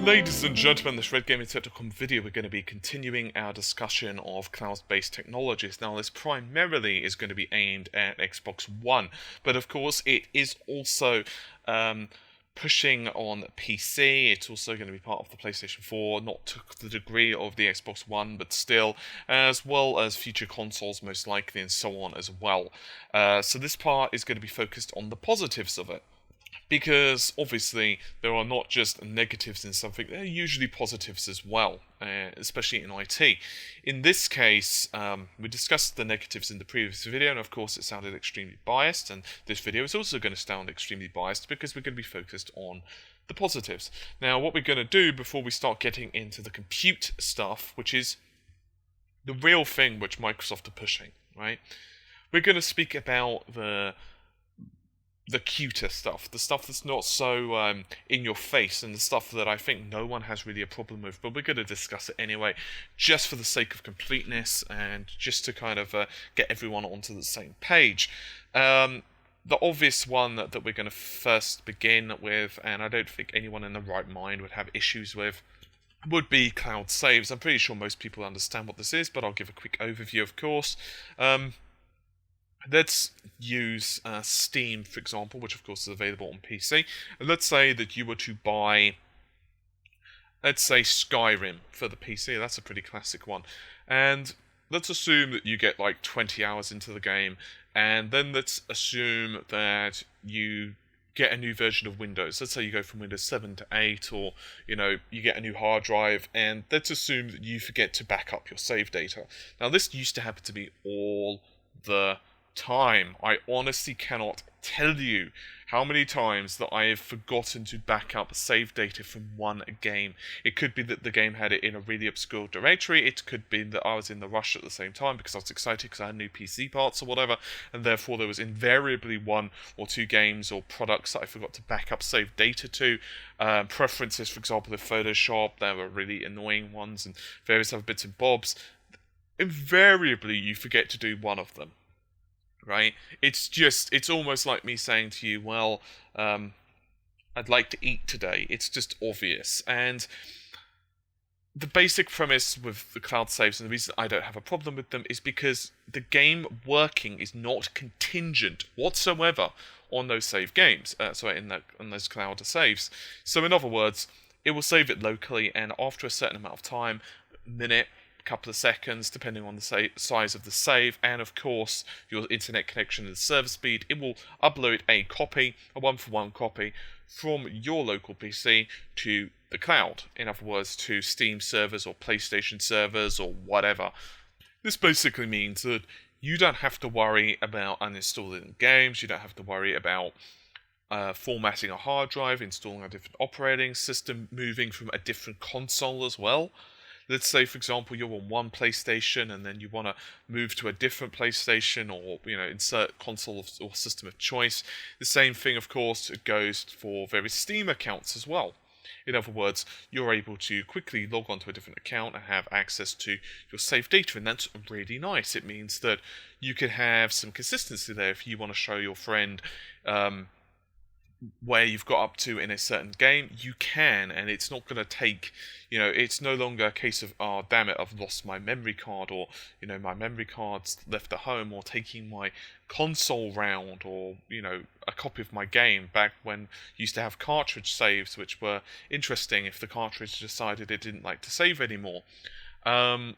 Ladies and gentlemen, this RedGamingTech.com video, we're going to be continuing our discussion of cloud-based technologies. Now, this primarily is going to be aimed at Xbox One, but of course it is also pushing on PC. It's also going to be part of the PlayStation 4, not to the degree of the Xbox One, but still, as well as future consoles most likely, and so on as well. So this part is going to be focused on the positives of it. Because, obviously, there are not just negatives in something, there are usually positives as well, especially in IT. In this case, we discussed the negatives in the previous video, and of course it sounded extremely biased, and this video is also going to sound extremely biased because we're going to be focused on the positives. Now, what we're going to do before we start getting into the compute stuff, which is the real thing which Microsoft are pushing, right? We're going to speak about the cuter stuff, the stuff that's not so in your face, and the stuff that I think no one has really a problem with, but we're going to discuss it anyway, just for the sake of completeness, and just to kind of get everyone onto the same page. The obvious one that we're going to first begin with, and I don't think anyone in the right mind would have issues with, would be cloud saves. I'm pretty sure most people understand what this is, but I'll give a quick overview, of course. Let's use Steam, for example, which of course is available on PC. And let's say that you were to buy, let's say, Skyrim for the PC. That's a pretty classic one. And let's assume that you get like 20 hours into the game. And then let's assume that you get a new version of Windows. Let's say you go from Windows 7 to 8, or, you get a new hard drive. And let's assume that you forget to back up your save data. Now, this used to happen to me all the time. I honestly cannot tell you how many times that I have forgotten to back up save data from one game. It could be that the game had it in a really obscure directory. It could be that I was in the rush at the same time because I was excited because I had new PC parts or whatever, and therefore there was invariably one or two games or products that I forgot to back up save data to. Preferences, for example, in Photoshop, there were really annoying ones, and various other bits and bobs. Invariably, you forget to do one of them. Right? It's almost like me saying to you, well, I'd like to eat today. It's just obvious. And the basic premise with the cloud saves, and the reason I don't have a problem with them, is because the game working is not contingent whatsoever on those save games. On those cloud saves. So in other words, it will save it locally, and after a certain amount of time, minute, couple of seconds, depending on the size of the save, and of course your internet connection and the server speed, it will upload a one-for-one copy from your local PC to the cloud. In other words, to Steam servers or PlayStation servers or whatever. This basically means that you don't have to worry about uninstalling games, you don't have to worry about formatting a hard drive, installing a different operating system, moving from a different console as well. Let's say, for example, you're on one PlayStation and then you want to move to a different PlayStation, or, insert console or system of choice. The same thing, of course, goes for various Steam accounts as well. In other words, you're able to quickly log onto a different account and have access to your saved data, and that's really nice. It means that you can have some consistency there. If you want to show your friend where you've got up to in a certain game, you can, and it's not going to take, it's no longer a case of, oh damn it, I've lost my memory card, or my memory card's left at home, or taking my console round, or a copy of my game back when you used to have cartridge saves, which were interesting if the cartridge decided it didn't like to save anymore.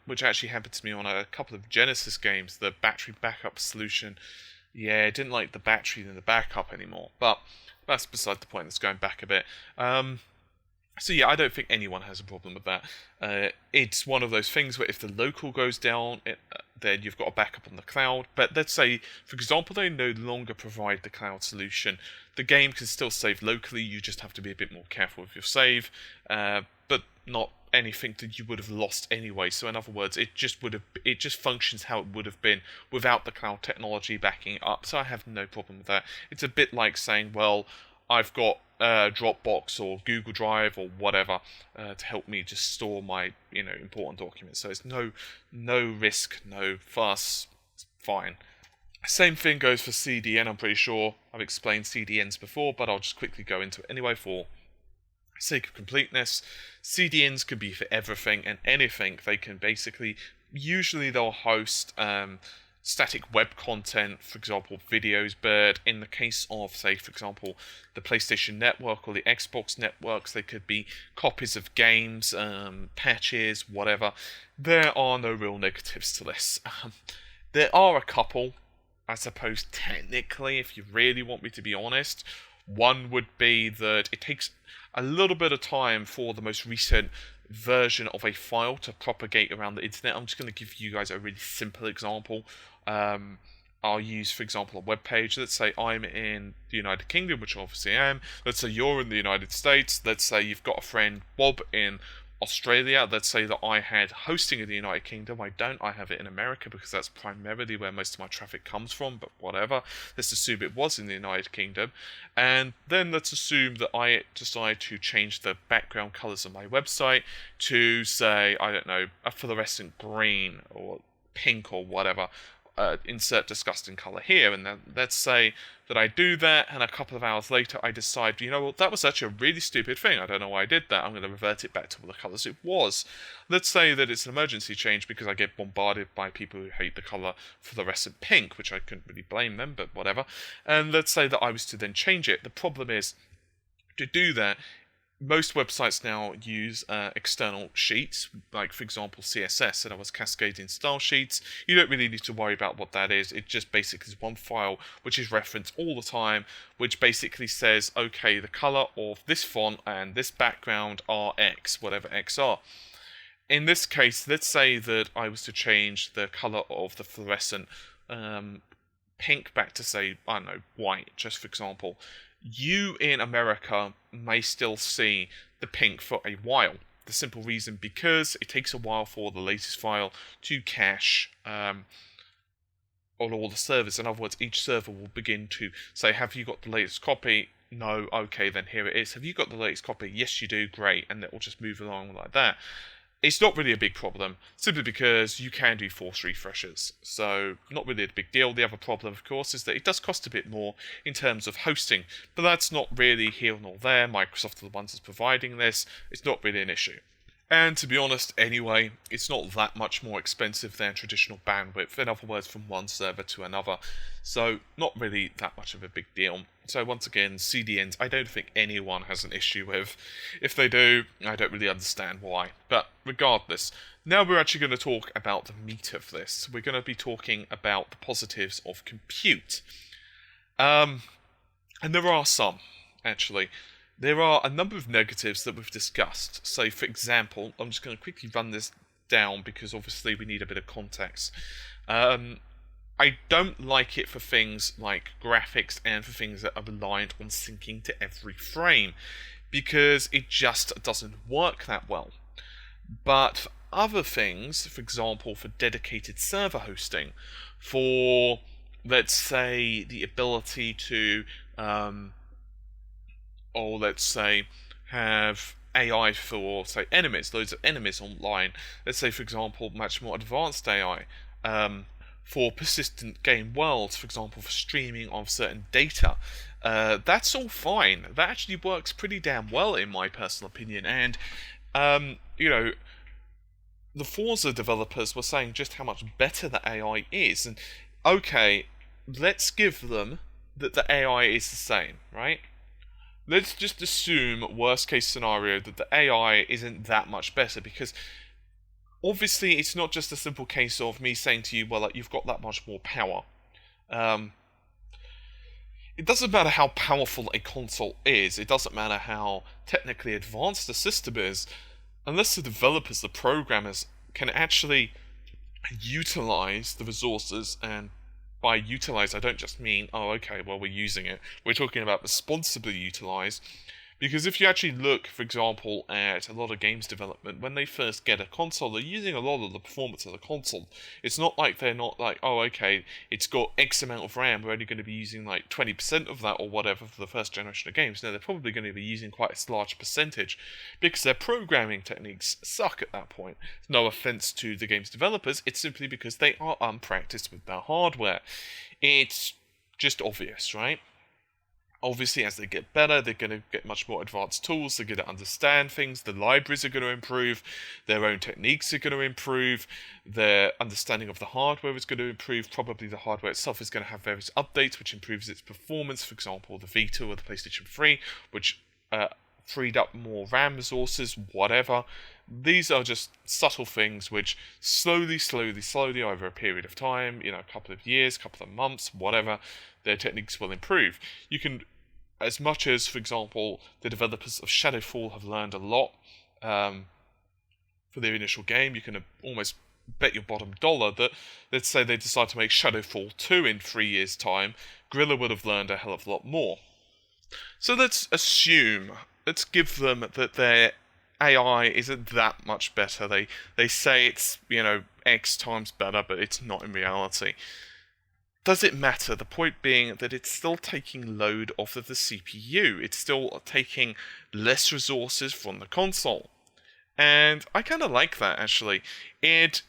Which actually happened to me on a couple of Genesis games. The battery backup solution, it didn't like the battery and the backup anymore, but that's beside the point. Let's going back a bit. So yeah, I don't think anyone has a problem with that. It's one of those things where if the local goes down, then you've got a backup on the cloud. But let's say, for example, they no longer provide the cloud solution. The game can still save locally. You just have to be a bit more careful with your save, but not anything that you would have lost anyway. So in other words, it just functions how it would have been without the cloud technology backing it up. So I have no problem with that. It's a bit like saying, well, I've got Dropbox or Google Drive or whatever to help me just store my important documents. So it's no risk, no fuss. It's fine. Same thing goes for CDN. I'm pretty sure I've explained CDNs before, but I'll just quickly go into it anyway for sake of completeness, CDNs could be for everything and anything. They can basically, usually they'll host static web content, for example, videos, but in the case of, say, for example, the PlayStation Network or the Xbox networks, they could be copies of games, patches, whatever. There are no real negatives to this. There are a couple, I suppose, technically, if you really want me to be honest. One would be that it takes a little bit of time for the most recent version of a file to propagate around the internet. I'm just going to give you guys a really simple example. I'll use, for example, a web page. Let's say I'm in the United Kingdom, which I obviously am. Let's say you're in the United States. Let's say you've got a friend, Bob, in Australia. Let's say that I had hosting in the United Kingdom. I don't. I have it in America because that's primarily where most of my traffic comes from, but whatever. Let's assume it was in the United Kingdom. And then let's assume that I decide to change the background colors of my website to, say, I don't know, a fluorescent green or pink or whatever. Insert disgusting color here, and then let's say that I do that, and a couple of hours later I decide, you know what, that was actually a really stupid thing. I don't know why I did that. I'm going to revert it back to the colors it was. Let's say that it's an emergency change because I get bombarded by people who hate the color fluorescent pink, which I couldn't really blame them, but whatever. And let's say that I was to then change it. The problem is, to do that, most websites now use external sheets, like for example CSS, and I was cascading style sheets. You don't really need to worry about what that is. It just basically is one file which is referenced all the time, which basically says, okay, the color of this font and this background are X, whatever X are. In this case, let's say that I was to change the color of the fluorescent pink back to, say, I don't know, white, just for example. You in America may still see the pink for a while. The simple reason because it takes a while for the latest file to cache on all the servers. In other words, each server will begin to say, have you got the latest copy? No, okay, then here it is. Have you got the latest copy? Yes, you do, great. And it will just move along like that. It's not really a big problem, simply because you can do force refreshes, so not really a big deal. The other problem, of course, is that it does cost a bit more in terms of hosting, but that's not really here nor there. Microsoft are the ones that's providing this. It's not really an issue. And to be honest, anyway, it's not that much more expensive than traditional bandwidth, in other words, from one server to another, so not really that much of a big deal. So once again, CDNs, I don't think anyone has an issue with. If they do, I don't really understand why. But regardless, now we're actually going to talk about the meat of this. We're going to be talking about the positives of compute. And there are some, actually. There are a number of negatives that we've discussed. So, for example, I'm just going to quickly run this down because obviously we need a bit of context. I don't like it for things like graphics and for things that are reliant on syncing to every frame because it just doesn't work that well. But for other things, for example, for dedicated server hosting, for, let's say, the ability to or let's say have AI for, say, enemies, loads of enemies online. Let's say, for example, much more advanced AI for persistent game worlds, for example, for streaming of certain data. That's all fine. That actually works pretty damn well, in my personal opinion. And, you know, the Forza developers were saying just how much better the AI is. And, okay, let's give them that the AI is the same, right? Let's just assume, worst case scenario, that the AI isn't that much better, because obviously it's not just a simple case of me saying to you, well, like, you've got that much more power. It doesn't matter how powerful a console is, it doesn't matter how technically advanced the system is, unless the developers, the programmers, can actually utilize the resources. And by utilize, I don't just mean, oh, okay, well, we're using it. We're talking about responsibly utilize. Because if you actually look, for example, at a lot of games development, when they first get a console, they're using a lot of the performance of the console. It's not like they're not like, oh, okay, it's got X amount of RAM, we're only going to be using like 20% of that or whatever for the first generation of games. No, they're probably going to be using quite a large percentage because their programming techniques suck at that point. No offense to the game's developers, it's simply because they are unpracticed with their hardware. It's just obvious, right? Obviously, as they get better, they're going to get much more advanced tools. They're going to understand things. The libraries are going to improve. Their own techniques are going to improve. Their understanding of the hardware is going to improve. Probably the hardware itself is going to have various updates, which improves its performance. For example, the Vita or the PlayStation 3, which freed up more RAM resources, whatever. These are just subtle things which slowly, over a period of time, a couple of years, couple of months, whatever, their techniques will improve. You can, as much as, for example, the developers of Shadowfall have learned a lot for their initial game, you can almost bet your bottom dollar that, let's say they decide to make Shadowfall 2 in 3 years' time, Guerrilla would have learned a hell of a lot more. So let's give them that their AI isn't that much better. They say it's, X times better, but it's not in reality. Does it matter? The point being that it's still taking load off of the CPU. It's still taking less resources from the console. And I kind of like that, actually. It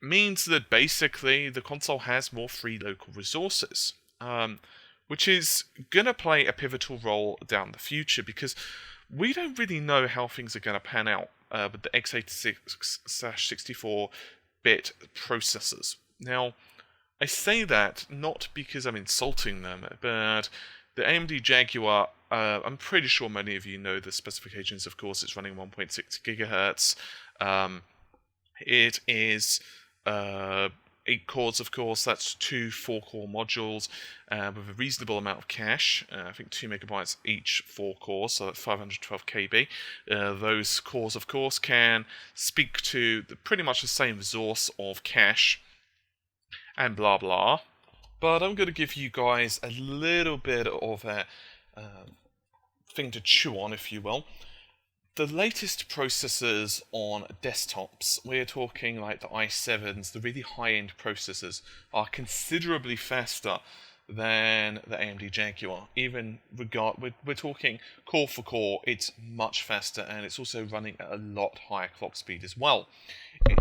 means that basically the console has more free local resources, which is going to play a pivotal role down the future, because we don't really know how things are going to pan out with the x86/64-bit processors. Now, I say that not because I'm insulting them, but the AMD Jaguar, I'm pretty sure many of you know the specifications. Of course, it's running 1.6 gigahertz. It is 8 cores, of course. That's 2 4-core modules with a reasonable amount of cache. I think 2 megabytes each 4 cores, so that's 512 KB. Those cores, of course, can speak to pretty much the same resource of cache and blah blah. But I'm going to give you guys a little bit of a thing to chew on, if you will. The latest processors on desktops, we're talking like the i7s, the really high-end processors, are considerably faster than the AMD Jaguar. We're talking core for core, it's much faster, and it's also running at a lot higher clock speed as well.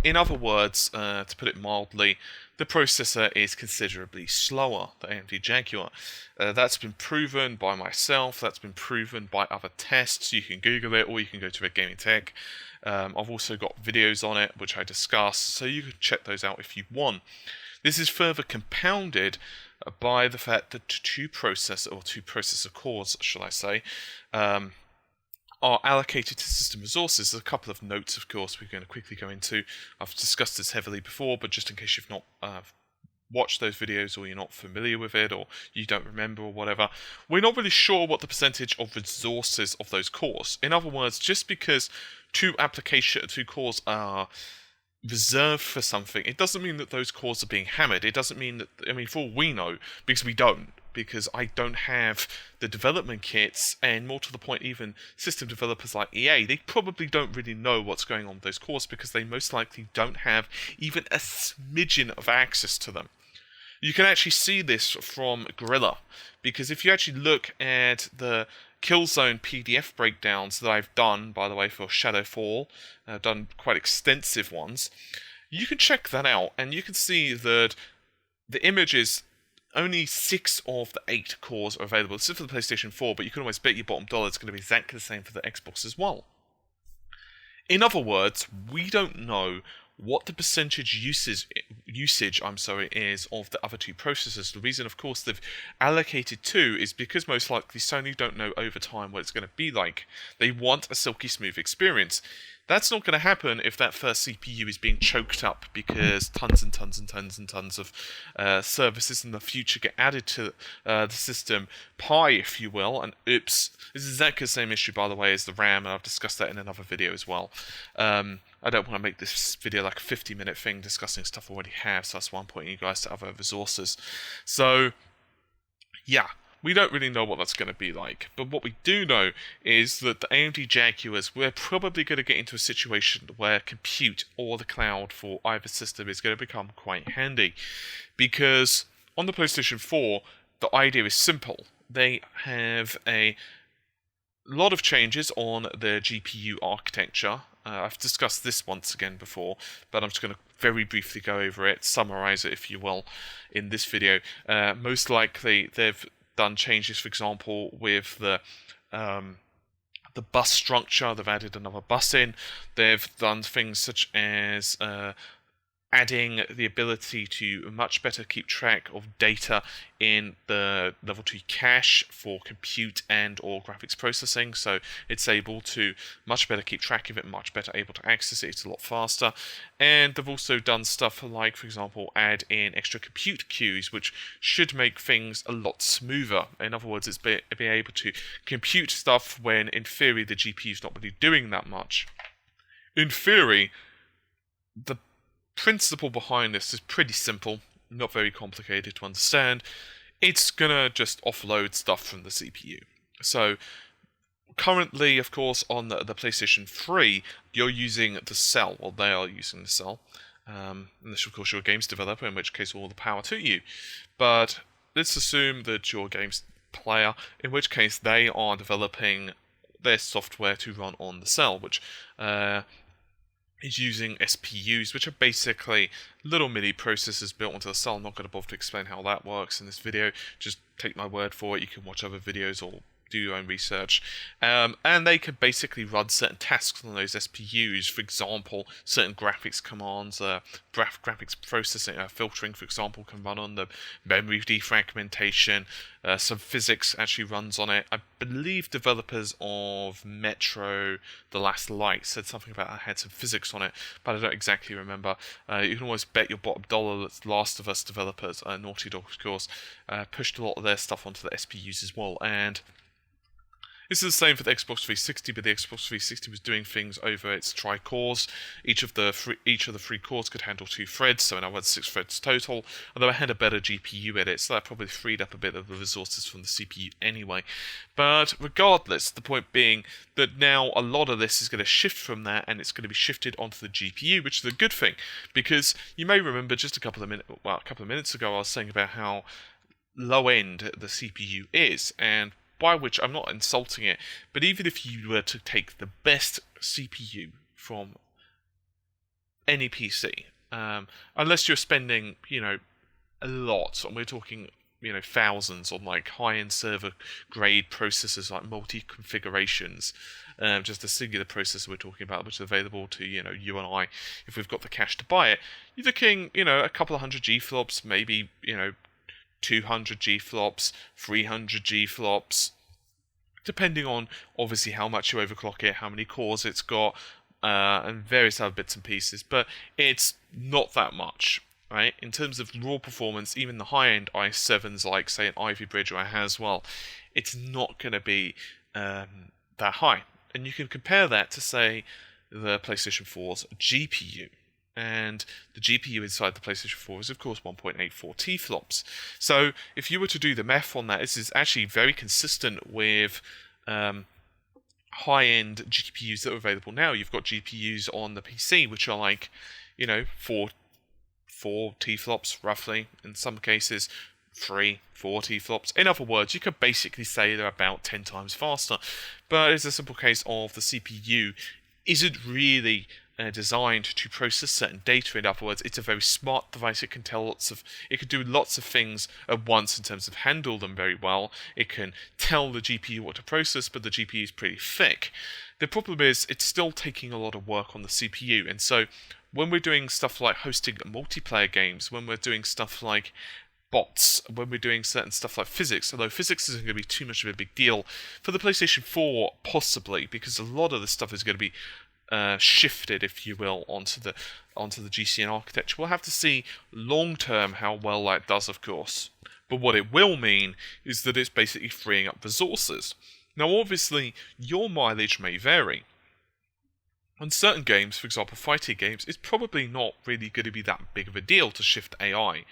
In other words, to put it mildly, the processor is considerably slower, the AMD Jaguar. That's been proven by myself, that's been proven by other tests. You can Google it, or you can go to Red Gaming Tech. I've also got videos on it, which I discuss, so you can check those out if you want. This is further compounded by the fact that two processor cores, shall I say, are allocated to system resources. There's a couple of notes, of course, we're going to quickly go into. I've discussed this heavily before, but just in case you've not watched those videos, or you're not familiar with it, or you don't remember, or whatever, we're not really sure what the percentage of resources of those cores. In other words, just because two cores are reserved for something, it doesn't mean that those cores are being hammered. It doesn't mean that, for all we know, because we don't, because I don't have the development kits, and more to the point, even system developers like EA, they probably don't really know what's going on with those cores, because they most likely don't have even a smidgen of access to them. You can actually see this from Guerrilla, because if you actually look at the Killzone PDF breakdowns that I've done, by the way, for Shadowfall, I've done quite extensive ones, you can check that out, and you can see that the images, only 6 of the 8 cores are available. This is for the PlayStation 4, but you can almost bet your bottom dollar it's going to be exactly the same for the Xbox as well. In other words, we don't know what the percentage usage is of the other two processors. The reason, of course, they've allocated 2 is because most likely Sony don't know over time what it's going to be like. They want a silky smooth experience. That's not going to happen if that first CPU is being choked up, because tons and tons and tons and tons of services in the future get added to the system pie, if you will. And oops, this is exactly the same issue, by the way, as the RAM, and I've discussed that in another video as well. I don't want to make this video like a 50-minute thing discussing stuff I already have, so that's why I'm pointing you guys to other resources. So, yeah. We don't really know what that's going to be like, but what we do know is that the AMD Jaguars, we're probably going to get into a situation where compute or the cloud for either system is going to become quite handy, because on the PlayStation 4, the idea is simple. They have a lot of changes on their GPU architecture. I've discussed this once again before, but I'm just going to very briefly go over it, summarize it, if you will, in this video. Most likely, they've done changes, for example, with the bus structure. They've added another bus in. They've done things such as adding the ability to much better keep track of data in the level 2 cache for compute and or graphics processing, so it's able to much better keep track of it, much better able to access it, it's a lot faster. And they've also done stuff like, for example, add in extra compute queues, which should make things a lot smoother. In other words, it's being able to compute stuff when in theory the GPU is not really doing that much. In theory, the principle behind this is pretty simple, not very complicated to understand. It's gonna just offload stuff from the CPU. So currently, of course, on the PlayStation 3, you're using the Cell, or they are using the Cell. Unless, of course, you're a games developer, in which case all the power to you. But let's assume that you're a games player, in which case they are developing their software to run on the Cell, which is using SPUs, which are basically little mini processors built onto the Cell. I'm not going to bother to explain how that works in this video. Just take my word for it. You can watch other videos or do your own research. And they can basically run certain tasks on those SPUs. For example, certain graphics commands, graphics processing, filtering, for example, can run on the memory defragmentation. Some physics actually runs on it. I believe developers of Metro: The Last Light said something about it had some physics on it, but I don't exactly remember. You can always bet your bottom dollar that Last of Us developers, Naughty Dog, of course, pushed a lot of their stuff onto the SPUs as well. And this is the same for the Xbox 360, but the Xbox 360 was doing things over its tri-cores. Each of the three cores could handle 2 threads, so in other words 6 threads total, although it had a better GPU in it, so that probably freed up a bit of the resources from the CPU anyway. But regardless, the point being that now a lot of this is going to shift from that, and it's going to be shifted onto the GPU, which is a good thing, because you may remember just a couple of minutes ago I was saying about how low-end the CPU is, and by which I'm not insulting it, but even if you were to take the best CPU from any PC, unless you're spending, a lot, and we're talking, thousands on like high-end server grade processors like multi-configurations, just a singular processor we're talking about, which is available to, you and I, if we've got the cash to buy it, you're looking, a couple of hundred G-flops, maybe, 200 G-flops, 300 G-flops, depending on, obviously, how much you overclock it, how many cores it's got, and various other bits and pieces, but it's not that much, right? In terms of raw performance, even the high-end i7s, like, say, an Ivy Bridge or a Haswell, it's not going to be that high. And you can compare that to, say, the PlayStation 4's GPU. And the GPU inside the PlayStation 4 is, of course, 1.84 T-flops. So if you were to do the math on that, this is actually very consistent with high-end GPUs that are available now. You've got GPUs on the PC, which are like, 4 T-flops, roughly. In some cases, 4 T-flops. In other words, you could basically say they're about 10 times faster. But it's a simple case of the CPU isn't really designed to process certain data. In other words, it's a very smart device. It can do lots of things at once in terms of handle them very well. It can tell the GPU what to process, but the GPU is pretty thick. The problem is it's still taking a lot of work on the CPU, and so when we're doing stuff like hosting multiplayer games, when we're doing stuff like bots, when we're doing certain stuff like physics, although physics isn't going to be too much of a big deal for the PlayStation 4, possibly, because a lot of this stuff is going to be shifted, if you will, onto the GCN architecture. We'll have to see long term how well that does, of course. But what it will mean is that it's basically freeing up resources. Now, obviously, your mileage may vary. On certain games, for example, fighting games, it's probably not really going to be that big of a deal to shift AI.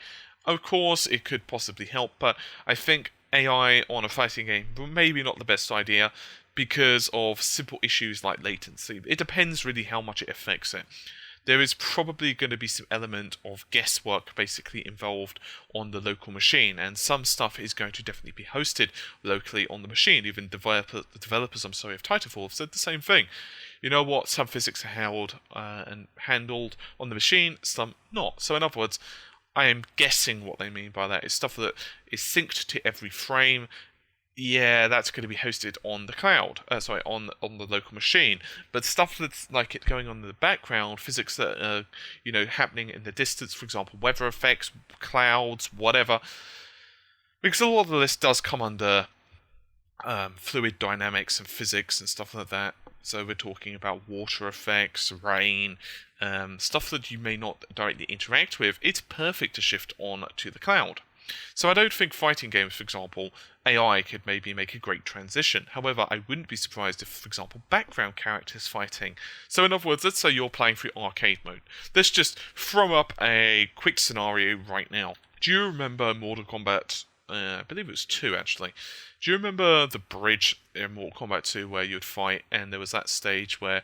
Of course, it could possibly help, but I think AI on a fighting game maybe not the best idea, because of simple issues like latency. It depends really how much it affects it. There is probably going to be some element of guesswork basically involved on the local machine, and some stuff is going to definitely be hosted locally on the machine. Even the developers of Titanfall have said the same thing. You know what? Some physics are held and handled on the machine, some not. So in other words, I am guessing what they mean by that is stuff that is synced to every frame. Yeah, that's going to be hosted on the cloud. On the local machine. But stuff that's like it going on in the background, physics that are happening in the distance, for example, weather effects, clouds, whatever. Because a lot of the list does come under fluid dynamics and physics and stuff like that. So we're talking about water effects, rain, stuff that you may not directly interact with. It's perfect to shift on to the cloud. So I don't think fighting games, for example, AI could maybe make a great transition. However, I wouldn't be surprised if, for example, background characters fighting. So in other words, let's say you're playing through arcade mode. Let's just throw up a quick scenario right now. Do you remember Mortal Kombat? I believe it was 2, actually. Do you remember the bridge in Mortal Kombat 2 where you'd fight, and there was that stage where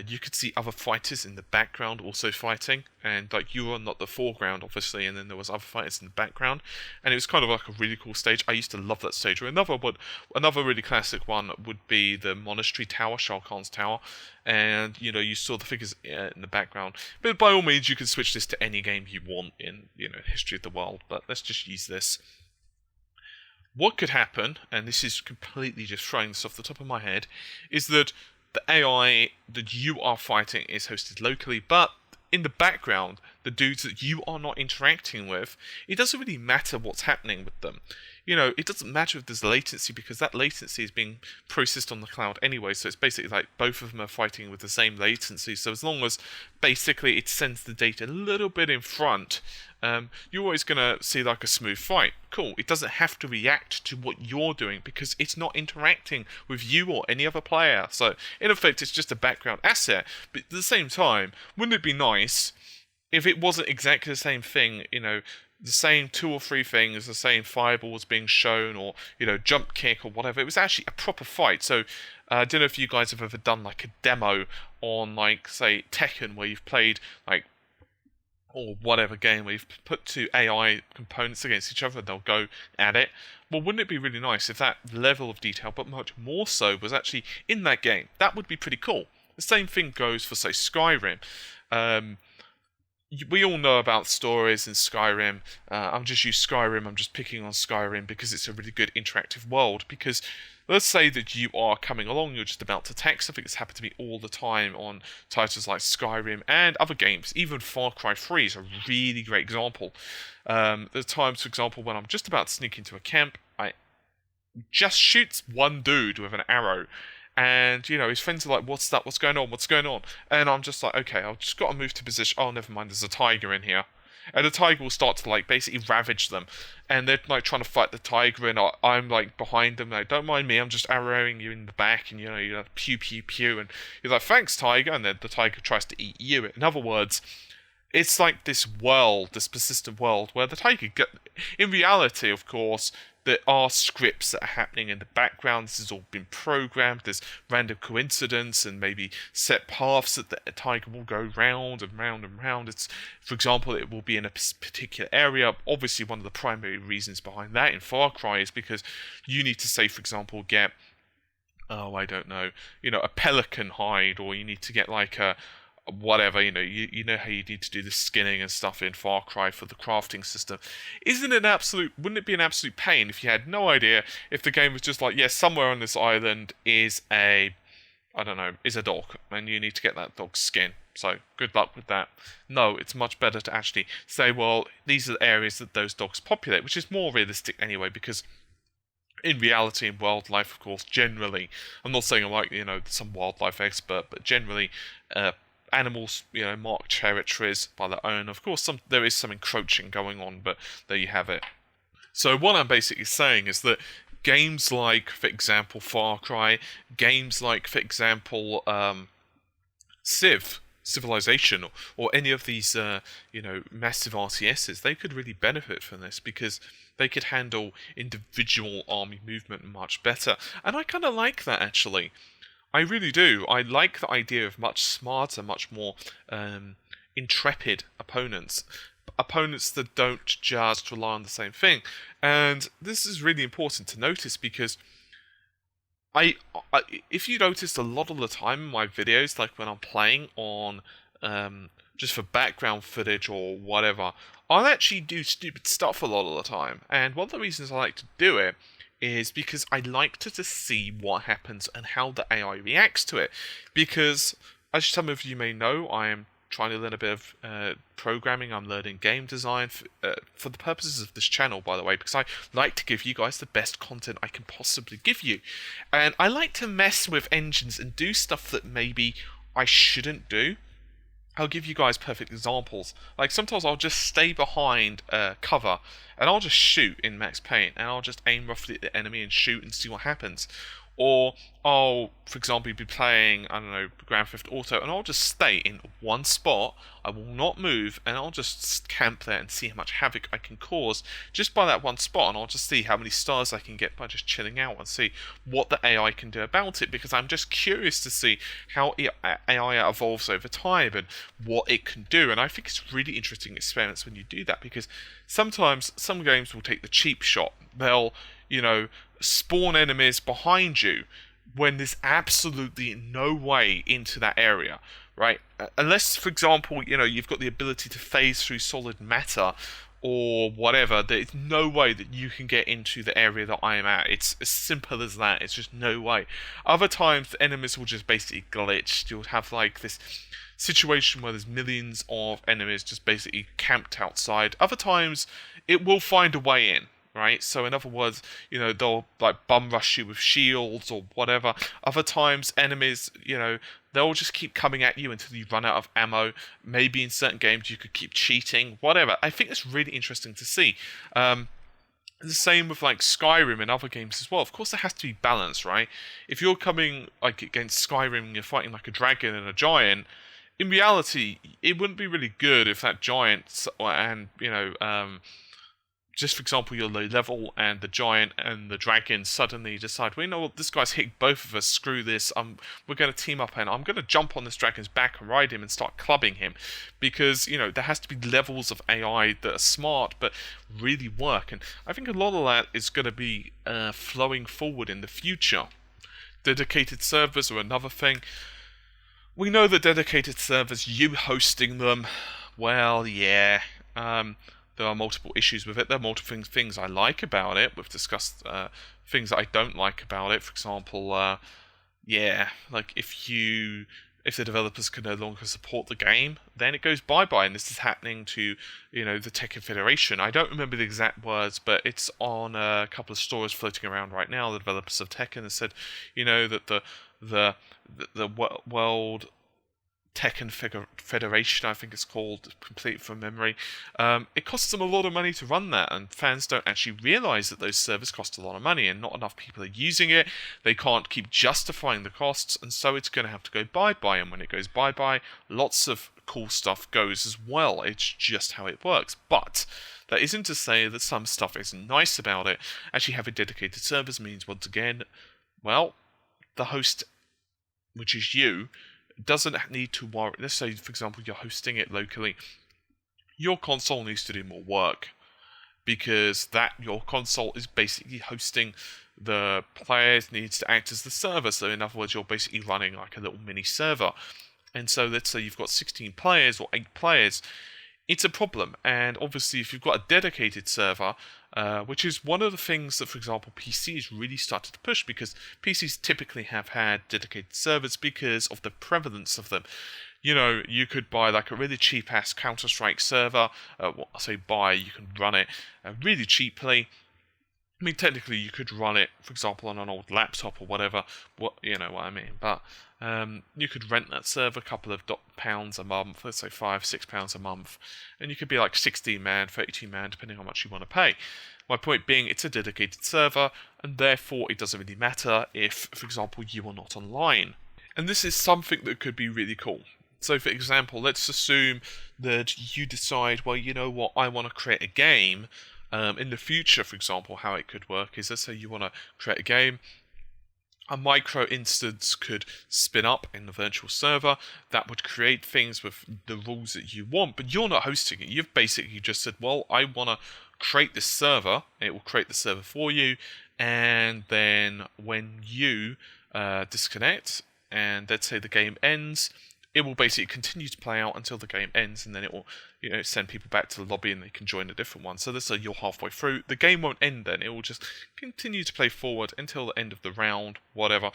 you could see other fighters in the background also fighting, and like you were not the foreground, obviously, and then there was other fighters in the background, and it was kind of like a really cool stage. I used to love that stage. Or another really classic one would be the Monastery Tower, Shao Kahn's tower, and you saw the figures in the background. But by all means, you can switch this to any game you want in history of the world. But let's just use this. What could happen, and this is completely just throwing this off the top of my head, is that the AI that you are fighting is hosted locally, but in the background, the dudes that you are not interacting with, it doesn't really matter what's happening with them. It doesn't matter if there's latency, because that latency is being processed on the cloud anyway, so it's basically like both of them are fighting with the same latency. So as long as basically it sends the data a little bit in front, you're always going to see like a smooth fight. Cool. It doesn't have to react to what you're doing because it's not interacting with you or any other player. So in effect, it's just a background asset. But at the same time, wouldn't it be nice if it wasn't exactly the same thing, the same 2 or 3 things, the same fireballs being shown, or jump kick or whatever. It was actually a proper fight. So I don't know if you guys have ever done like a demo on, like, say, Tekken, where you've played like, or whatever game where you've put 2 AI components against each other and they'll go at it. Well, wouldn't it be really nice if that level of detail, but much more so, was actually in that game? That would be pretty cool. The same thing goes for, say, Skyrim. We all know about stories in Skyrim. I'm just picking on Skyrim because it's a really good interactive world. Because let's say that you are coming along, you're just about to attack something. It's happened to me all the time on titles like Skyrim and other games. Even Far Cry 3 is a really great example. There's times, for example, when I'm just about to sneak into a camp, I just shoots one dude with an arrow. And, his friends are like, what's that? What's going on? And I'm just like, okay, I've just got to move to position. Oh, never mind, there's a tiger in here. And the tiger will start to, like, basically ravage them. And they're, like, trying to fight the tiger, and I'm, like, behind them. Like, don't mind me, I'm just arrowing you in the back. And, you're like, pew, pew, pew. And you're like, thanks, tiger. And then the tiger tries to eat you. In other words, it's like this persistent world, where the tiger in reality, of course, there are scripts that are happening in the background. This has all been programmed. There's random coincidence and maybe set paths that the tiger will go round and round and round. For example, it will be in a particular area. Obviously, one of the primary reasons behind that in Far Cry is because you need to, say, for example, get, I don't know, a pelican hide, or you need to get like a whatever, you know how you need to do the skinning and stuff in Far Cry for the crafting system. Wouldn't it be an absolute pain if you had no idea, if the game was just like, yes, somewhere on this island is a dog, and you need to get that dog's skin. So good luck with that. No, it's much better to actually say, well, these are the areas that those dogs populate, which is more realistic anyway, because in reality, in wildlife, of course, generally, I'm not saying I'm like, some wildlife expert, but generally, animals, mark territories by their own. Of course, there is some encroaching going on, but there you have it. So what I'm basically saying is that games like, for example, Far Cry, games like, for example, Civilization, or any of these, massive RTSs, they could really benefit from this, because they could handle individual army movement much better. And I kind of like that, actually. I really do. I like the idea of much smarter, much more intrepid opponents. Opponents that don't just rely on the same thing. And this is really important to notice, because if you noticed, a lot of the time in my videos, like when I'm playing on just for background footage or whatever, I'll actually do stupid stuff a lot of the time. And one of the reasons I like to do it is because I like to see what happens and how the AI reacts to it. Because, as some of you may know, I am trying to learn a bit of programming. I'm learning game design for the purposes of this channel, by the way, because I like to give you guys the best content I can possibly give you. And I like to mess with engines and do stuff that maybe I shouldn't do. I'll give you guys perfect examples. Like, sometimes I'll just stay behind cover and I'll just shoot in Max Payne and I'll just aim roughly at the enemy and shoot and see what happens. Or I'll, for example, be playing, I don't know, Grand Theft Auto, and I'll just stay in one spot. I will not move, and I'll just camp there and see how much havoc I can cause just by that one spot. And I'll just see how many stars I can get by just chilling out and see what the AI can do about it. Because I'm just curious to see how AI evolves over time and what it can do. And I think it's really interesting experiments when you do that, because sometimes some games will take the cheap shot. They'll, spawn enemies behind you when there's absolutely no way into that area, right? Unless, for example, you've got the ability to phase through solid matter or whatever, there's no way that you can get into the area that I am at. It's as simple as that. It's just no way. Other times, the enemies will just basically glitch. You'll have like this situation where there's millions of enemies just basically camped outside. Other times, it will find a way in. Right, so in other words, they'll like bum rush you with shields or whatever. Other times, enemies, they'll just keep coming at you until you run out of ammo. Maybe in certain games you could keep cheating, whatever. I think it's really interesting to see. The same with like Skyrim and other games as well. Of course, there has to be balance, right? If you're coming like against Skyrim and you're fighting like a dragon and a giant, in reality, it wouldn't be really good if that giant and just for example, you're low level and the giant and the dragon suddenly decide, well, you know what, this guy's hit both of us, screw this, we're going to team up and I'm going to jump on this dragon's back and ride him and start clubbing him. Because, there has to be levels of AI that are smart but really work. And I think a lot of that is going to be flowing forward in the future. Dedicated servers are another thing. We know that dedicated servers, you hosting them, well, yeah, there are multiple issues with it. There are multiple things I like about it. We've discussed things that I don't like about it. For example, like if the developers can no longer support the game, then it goes bye-bye. And this is happening to, the Tekken Federation. I don't remember the exact words, but it's on a couple of stories floating around right now. The developers of Tekken have said, that the World Tekken Federation, I think it's called, complete from memory. It costs them a lot of money to run that, and fans don't actually realise that those servers cost a lot of money, and not enough people are using it. They can't keep justifying the costs, and so it's going to have to go bye-bye, and when it goes bye-bye, lots of cool stuff goes as well. It's just how it works. But that isn't to say that some stuff isn't nice about it. Actually having dedicated servers means, once again, well, the host, which is you, doesn't need to worry. Let's say, for example, you're hosting it locally. Your console needs to do more work because your console is basically hosting the players, needs to act as the server. So in other words, you're basically running like a little mini server. And so let's say you've got 16 players or 8 players. It's a problem. And obviously, if you've got a dedicated server, which is one of the things that, for example, PCs really started to push, because PCs typically have had dedicated servers because of the prevalence of them. You could buy like a really cheap-ass Counter-Strike server. I say buy, you can run it really cheaply. I mean, technically, you could run it, for example, on an old laptop or whatever. You know what I mean. But you could rent that server a couple of pounds a month, let's say £5-6 a month, and you could be like 16-man, 32-man, depending on how much you want to pay. My point being, it's a dedicated server, and therefore it doesn't really matter if, for example, you are not online. And this is something that could be really cool. So, for example, let's assume that you decide, well, you know what, I want to create a game. In the future, for example, how it could work is, let's say you want to create a game, a micro instance could spin up in the virtual server that would create things with the rules that you want, but you're not hosting it. You've basically just said, well, I want to create this server, and it will create the server for you, and then when you disconnect, and let's say the game ends, it will basically continue to play out until the game ends, and then it will, send people back to the lobby and they can join a different one. So this, you're halfway through. The game won't end then. It will just continue to play forward until the end of the round, whatever,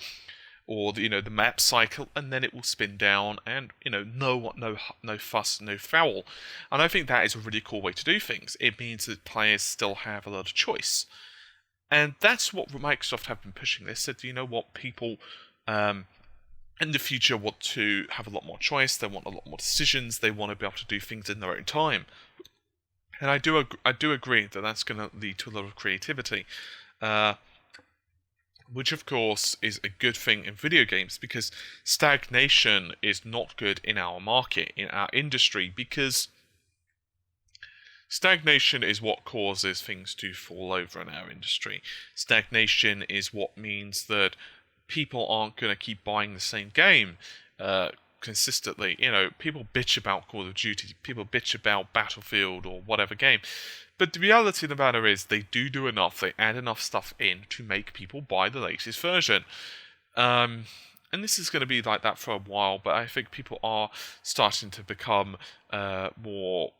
or the map cycle, and then it will spin down, and no fuss, no foul. And I think that is a really cool way to do things. It means that players still have a lot of choice, and that's what Microsoft have been pushing. They said, people in the future want to have a lot more choice. They want a lot more decisions. They want to be able to do things in their own time. And I do agree that that's going to lead to a lot of creativity, which of course is a good thing in video games, because stagnation is not good in our market, in our industry, because stagnation is what causes things to fall over in our industry. Stagnation is what means that people aren't going to keep buying the same game consistently. People bitch about Call of Duty, people bitch about Battlefield or whatever game, but the reality of the matter is they do enough, they add enough stuff in to make people buy the latest version. And this is going to be like that for a while, but I think people are starting to become more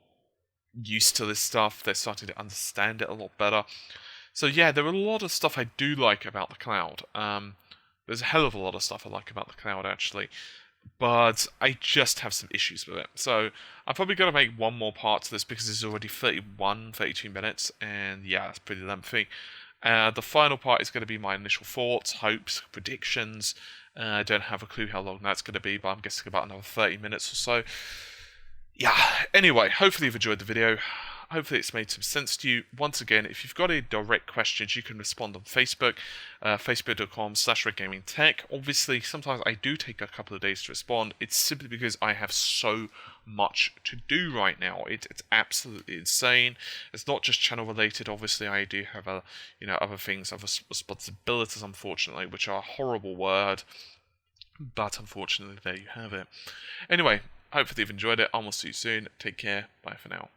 used to this stuff. They're starting to understand it a lot better. So yeah, there are a lot of stuff I do like about the cloud. There's a hell of a lot of stuff I like about the cloud, actually. But I just have some issues with it. So I'm probably going to make one more part to this, because it's already 32 minutes. And yeah, it's pretty lengthy. The final part is going to be my initial thoughts, hopes, predictions. I don't have a clue how long that's going to be, but I'm guessing about another 30 minutes or so. Yeah, anyway, hopefully you've enjoyed the video. Hopefully it's made some sense to you. Once again, if you've got any direct questions, you can respond on Facebook, facebook.com/RedGamingTech. Obviously, sometimes I do take a couple of days to respond. It's simply because I have so much to do right now. It's absolutely insane. It's not just channel related. Obviously, I do have other things, other responsibilities, unfortunately, which are a horrible word. But unfortunately, there you have it. Anyway, hopefully you've enjoyed it. I will see you soon. Take care. Bye for now.